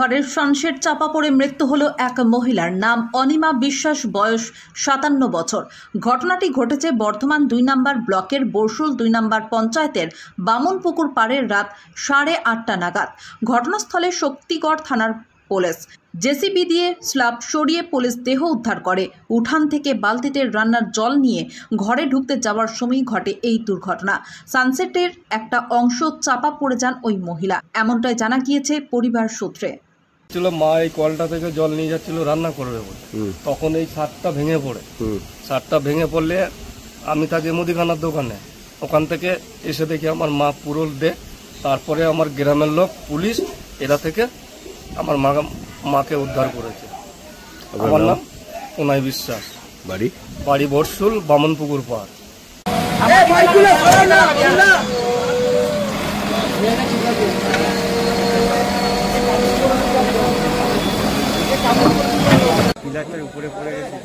ঘরের সংসার চাপা পড়ে মৃত্যু হলো এক মহিলার। নাম অনিমা বিশ্বাস, বয়স 57 বছর। ঘটনাটি ঘটেছে বর্ধমান 2 নম্বর ব্লকের বরশুল 2 নম্বর পঞ্চায়েতের বামনপুকুর পাড়ের রাত 8:30 নাগাদ। ঘটনাস্থলে শক্তিগড় থানার পুলিশ জেসিবি দিয়ে স্ল্যাব সরিয়ে পুলিশ দেহ উদ্ধার করে। উঠান থেকে বালতিতে রান্নার জল নিয়ে ঘরে ঢুকতে যাওয়ার সময় ঘটে এই দুর্ঘটনা। সানসেটের একটা অংশ চাপা পড়ে যান ওই মহিলা, এমনটাই জানা গিয়েছে পরিবার সূত্রে। মা এই কলটা থেকে জল নিয়ে যাচ্ছিল রান্না করবে বলে, তখন এই ছাদটা ভেঙে পড়ে। ছাদটা ভেঙে পড়লে আমি থাকি মুদিখানার দোকানে, ওখান থেকে এসে দেখি আমার মা পুরো দে। তারপরে আমার গ্রামের লোক, পুলিশ, এরা থেকে আমার মাকে উদ্ধার করেছে। আমার নাম অনিমা বিশ্বাস, বাড়ি বরশুল, বামনপুকুর পাড়। পিলারটার উপরে পড়ে গেছে।